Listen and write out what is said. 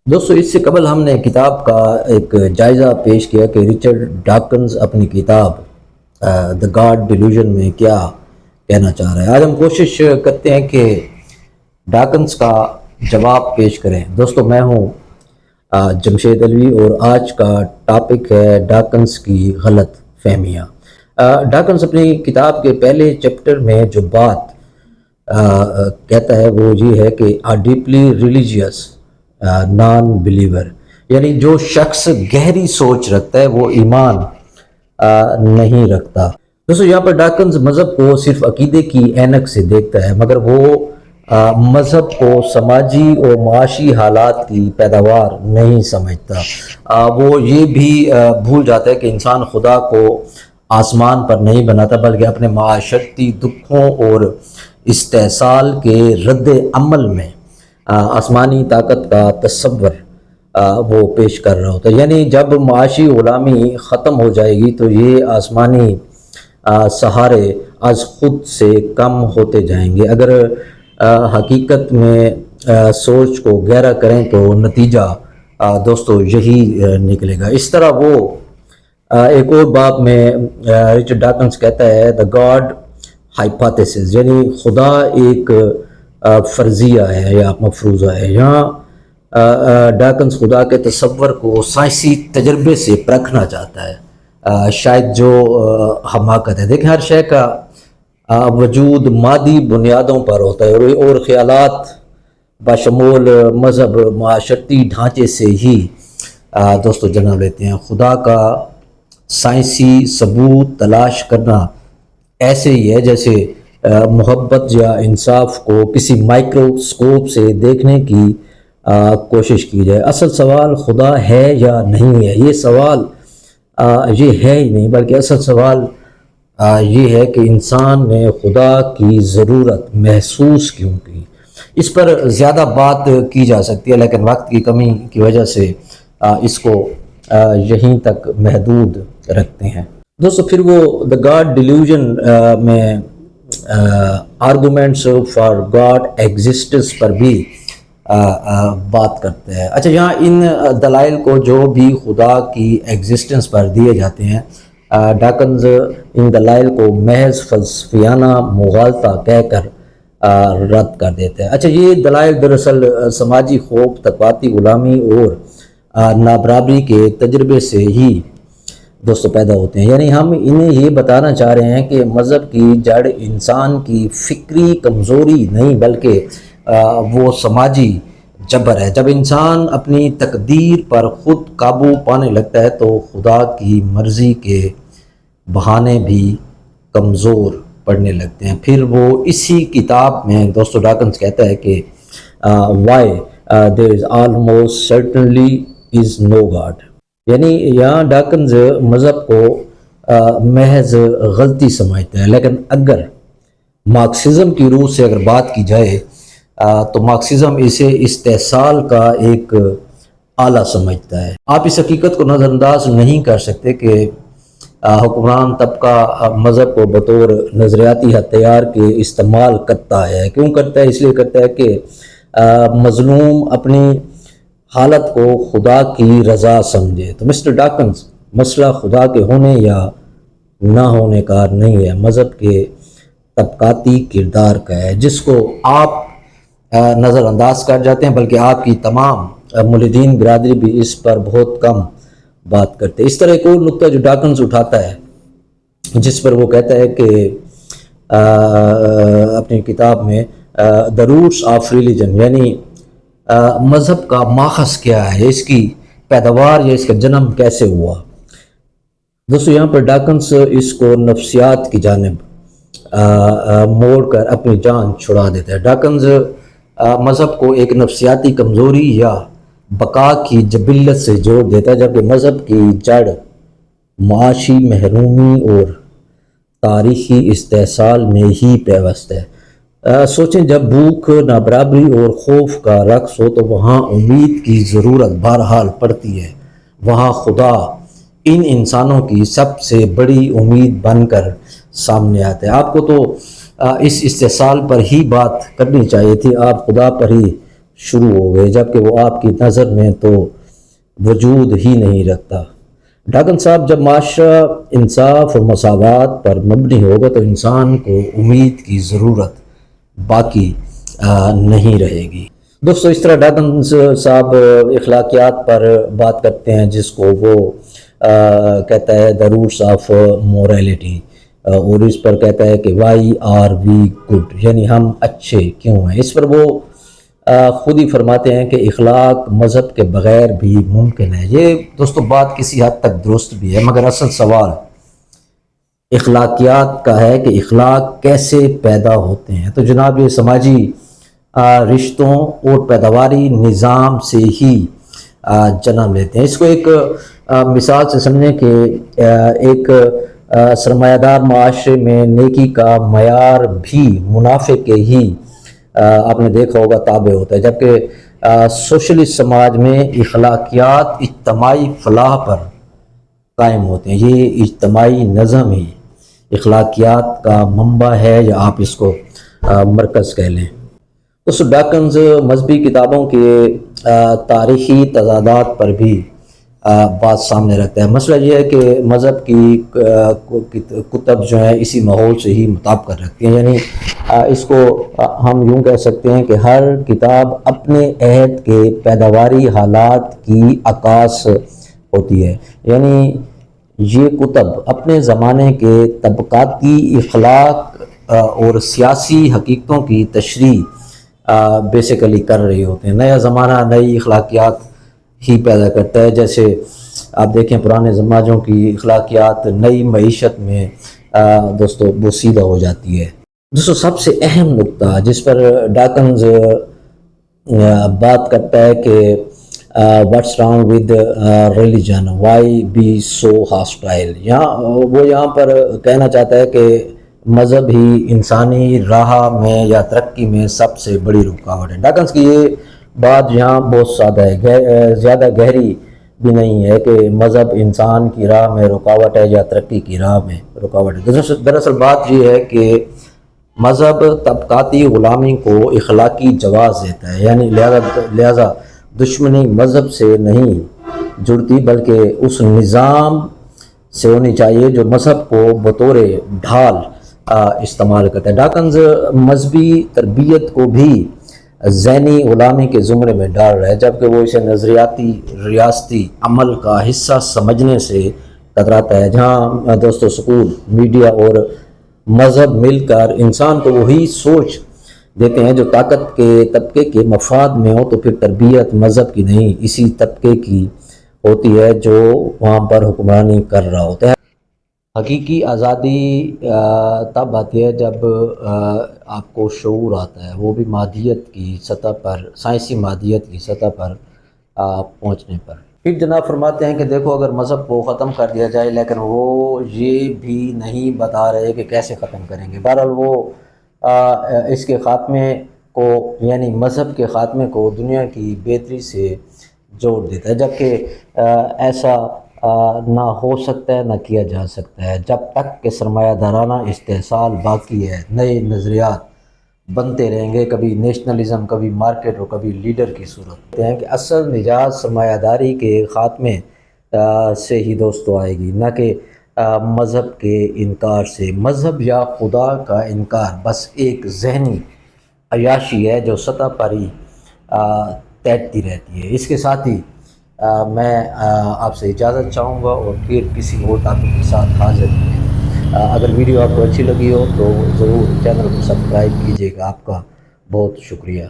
دوستو اس سے قبل ہم نے کتاب کا ایک جائزہ پیش کیا کہ رچرڈ ڈاکنز اپنی کتاب دا گاڈ ڈیلیوژن میں کیا کہنا چاہ رہا ہے۔ آج ہم کوشش کرتے ہیں کہ ڈاکنز کا جواب پیش کریں۔ دوستو میں ہوں جمشید علوی اور آج کا ٹاپک ہے ڈاکنز کی غلط فہمیاں۔ ڈاکنز اپنی کتاب کے پہلے چیپٹر میں جو بات کہتا ہے وہ یہ ہے کہ آ ڈیپلی ریلیجیس نان بلیور، یعنی جو شخص گہری سوچ رکھتا ہے وہ ایمان نہیں رکھتا۔ دوستو یہاں پر ڈاکنز مذہب کو صرف عقیدے کی اینک سے دیکھتا ہے، مگر وہ مذہب کو سماجی اور معاشی حالات کی پیداوار نہیں سمجھتا۔ وہ یہ بھی بھول جاتا ہے کہ انسان خدا کو آسمان پر نہیں بناتا بلکہ اپنے معاشرتی دکھوں اور استحصال کے رد عمل میں آسمانی طاقت کا تصور وہ پیش کر رہا ہوتا ہے۔ یعنی جب معاشی غلامی ختم ہو جائے گی تو یہ آسمانی سہارے از خود سے کم ہوتے جائیں گے۔ اگر حقیقت میں سوچ کو گہرا کریں تو نتیجہ دوستو یہی نکلے گا۔ اس طرح وہ ایک اور باب میں رچرڈ ڈاکنز کہتا ہے دا گاڈ ہائپوتھیسس، یعنی خدا ایک فرضیہ ہے یا مفروضہ ہے۔ یہاں ڈاکنز خدا کے تصور کو سائنسی تجربے سے پرکھنا چاہتا ہے، شاید جو حماقت ہے۔ دیکھیں ہر شے کا وجود مادی بنیادوں پر ہوتا ہے اور خیالات بشمول مذہب معاشرتی ڈھانچے سے ہی دوستو جنم لیتے ہیں۔ خدا کا سائنسی ثبوت تلاش کرنا ایسے ہی ہے جیسے محبت یا انصاف کو کسی مائکروسکوپ سے دیکھنے کی کوشش کی جائے۔ اصل سوال خدا ہے یا نہیں ہے، یہ سوال یہ ہے ہی نہیں، بلکہ اصل سوال یہ ہے کہ انسان نے خدا کی ضرورت محسوس کیوں کی۔ اس پر زیادہ بات کی جا سکتی ہے لیکن وقت کی کمی کی وجہ سے اس کو یہیں تک محدود رکھتے ہیں۔ دوستو پھر وہ دا گاڈ ڈیلیوژن میں آرگومنٹس فار گاڈ ایگزسٹنس پر بھی بات کرتے ہیں۔ اچھا یہاں ان دلائل کو جو بھی خدا کی ایگزسٹنس پر دیے جاتے ہیں، ڈاکنز ان دلائل کو محض فلسفیانہ مغالطہ کہہ کر رد کر دیتے ہیں۔ اچھا یہ دلائل دراصل سماجی خوف، طبقاتی غلامی اور نابرابری کے تجربے سے ہی دوستو پیدا ہوتے ہیں۔ یعنی ہم انہیں یہ بتانا چاہ رہے ہیں کہ مذہب کی جڑ انسان کی فکری کمزوری نہیں بلکہ وہ سماجی جبر ہے۔ جب انسان اپنی تقدیر پر خود قابو پانے لگتا ہے تو خدا کی مرضی کے بہانے بھی کمزور پڑنے لگتے ہیں۔ پھر وہ اسی کتاب میں دوستو ڈاکنز کہتا ہے کہ why there is almost certainly is no God، یعنی یہاں ڈاکنز مذہب کو محض غلطی سمجھتا ہے، لیکن اگر مارکسزم کی روح سے اگر بات کی جائے تو مارکسزم اسے استحصال کا ایک آلہ سمجھتا ہے۔ آپ اس حقیقت کو نظر انداز نہیں کر سکتے کہ حکمران طبقہ مذہب کو بطور نظریاتی ہتھیار کے استعمال کرتا ہے۔ کیوں کرتا ہے؟ اس لیے کرتا ہے کہ مظلوم اپنی حالت کو خدا کی رضا سمجھے۔ تو مسٹر ڈاکنز مسئلہ خدا کے ہونے یا نہ ہونے کا نہیں ہے، مذہب کے طبقاتی کردار کا ہے، جس کو آپ نظر انداز کر جاتے ہیں، بلکہ آپ کی تمام مولدین برادری بھی اس پر بہت کم بات کرتے ہیں۔ اس طرح ایک اور نقطہ جو ڈاکنز اٹھاتا ہے جس پر وہ کہتا ہے کہ اپنی کتاب میں دا روٹس آف ریلیجن، یعنی مذہب کا ماخذ کیا ہے، اس کی پیداوار یا اس کا جنم کیسے ہوا۔ دوستو یہاں پر ڈاکنز اس کو نفسیات کی جانب موڑ کر اپنی جان چھڑا دیتا ہے۔ ڈاکنز مذہب کو ایک نفسیاتی کمزوری یا بقا کی جبلت سے جوڑ دیتا ہے، جبکہ مذہب کی جڑ معاشی محرومی اور تاریخی استحصال میں ہی پیوست ہے۔ سوچیں جب بھوک، نابرابری اور خوف کا رقص ہو تو وہاں امید کی ضرورت بہرحال پڑتی ہے، وہاں خدا ان انسانوں کی سب سے بڑی امید بن کر سامنے آتے ہیں۔ آپ کو تو اس استحصال پر ہی بات کرنی چاہیے تھی، آپ خدا پر ہی شروع ہو گئے، جبکہ وہ آپ کی نظر میں تو وجود ہی نہیں رکھتا۔ ڈاکن صاحب، جب معاشرہ انصاف اور مساوات پر مبنی ہوگا تو انسان کو امید کی ضرورت باقی نہیں رہے گی۔ دوستو، اس طرح ڈاکن صاحب اخلاقیات پر بات کرتے ہیں، جس کو وہ کہتا ہے دا روٹس آف موریلٹی، اور اس پر کہتا ہے کہ وائی آر وی گڈ، یعنی ہم اچھے کیوں ہیں۔ اس پر وہ خود ہی فرماتے ہیں کہ اخلاق مذہب کے بغیر بھی ممکن ہے۔ یہ دوستو بات کسی حد تک درست بھی ہے، مگر اصل سوال اخلاقیات کا ہے کہ اخلاق کیسے پیدا ہوتے ہیں۔ تو جناب، یہ سماجی رشتوں اور پیداواری نظام سے ہی جنم لیتے ہیں۔ اس کو ایک مثال سے سمجھیں کہ ایک سرمایہ دار معاشرے میں نیکی کا معیار بھی منافع کے ہی آپ نے دیکھا ہوگا تابع ہوتا ہے، جبکہ سوشلسٹ سماج میں اخلاقیات اجتماعی فلاح پر قائم ہوتے ہیں۔ یہ اجتماعی نظم ہی اخلاقیات کا منبع ہے، یا آپ اس کو مرکز کہہ لیں۔ اس ڈاکنز مذہبی کتابوں کے تاریخی تضادات پر بھی بات سامنے رکھتا ہے۔ مسئلہ یہ ہے کہ مذہب کی کتب جو ہیں اسی ماحول سے ہی مطابقت رکھتی ہیں، یعنی اس کو ہم یوں کہہ سکتے ہیں کہ ہر کتاب اپنے عہد کے پیداواری حالات کی عکاس ہوتی ہے، یعنی یہ کتب اپنے زمانے کے طبقاتی اخلاق اور سیاسی حقیقتوں کی تشریح بیسیکلی کر رہی ہوتے ہیں۔ نیا زمانہ نئی اخلاقیات ہی پیدا کرتا ہے، جیسے آپ دیکھیں پرانے زمانوں کی اخلاقیات نئی معیشت میں دوستو بوسیدہ ہو جاتی ہے۔ دوستو، سب سے اہم نقطہ جس پر ڈاکنز بات کرتا ہے کہ what's wrong with religion why be so hostile, یہاں پر کہنا چاہتا ہے کہ مذہب ہی انسانی راہ میں یا ترقی میں سب سے بڑی رکاوٹ ہے۔ ڈاکنز کی یہ بات یہاں بہت سادہ ہے، زیادہ گہری بھی نہیں ہے کہ مذہب انسان کی راہ میں رکاوٹ ہے یا ترقی کی راہ میں رکاوٹ ہے۔ دراصل بات یہ ہے کہ مذہب طبقاتی غلامی کو اخلاقی جواز دیتا ہے، یعنی لہذا دشمنی مذہب سے نہیں جڑتی بلکہ اس نظام سے ہونی چاہیے جو مذہب کو بطور ڈھال استعمال کرتا ہے۔ ڈاکنز مذہبی تربیت کو بھی ذہنی غلامی کے زمرے میں ڈال رہا ہے، جبکہ وہ اسے نظریاتی ریاستی عمل کا حصہ سمجھنے سے کتراتا ہے، جہاں دوستو سکول، میڈیا اور مذہب مل کر انسان کو وہی سوچ دیتے ہیں جو طاقت کے طبقے کے مفاد میں ہو، تو پھر تربیت مذہب کی نہیں اسی طبقے کی ہوتی ہے جو وہاں پر حکمرانی کر رہا ہوتا ہے۔ حقیقی آزادی تب آتی ہے جب آپ کو شعور آتا ہے، وہ بھی مادیت کی سطح پر، سائنسی مادیت کی سطح پر پہنچنے پر۔ پھر جناب فرماتے ہیں کہ دیکھو، اگر مذہب کو ختم کر دیا جائے، لیکن وہ یہ بھی نہیں بتا رہے کہ کیسے ختم کریں گے۔ بہرحال وہ اس کے خاتمے کو، یعنی مذہب کے خاتمے کو دنیا کی بہتری سے جوڑ دیتا ہے، جبکہ ایسا نہ ہو سکتا ہے، نہ کیا جا سکتا ہے جب تک کہ سرمایہ دارانہ استحصال باقی ہے۔ نئے نظریات بنتے رہیں گے، کبھی نیشنلزم، کبھی مارکیٹ اور کبھی لیڈر کی صورت ہیں کہ اصل نجات سرمایہ داری کے خاتمے سے ہی دوستو آئے گی، نہ کہ مذہب کے انکار سے۔ مذہب یا خدا کا انکار بس ایک ذہنی عیاشی ہے جو سطح پر ہی تیرتی رہتی ہے۔ اس کے ساتھ ہی میں آپ سے اجازت چاہوں گا اور پھر کسی اور ٹاپک کے ساتھ حاضر ہوں۔ اگر ویڈیو آپ کو اچھی لگی ہو تو ضرور چینل کو سبسکرائب کیجیے گا۔ آپ کا بہت شکریہ۔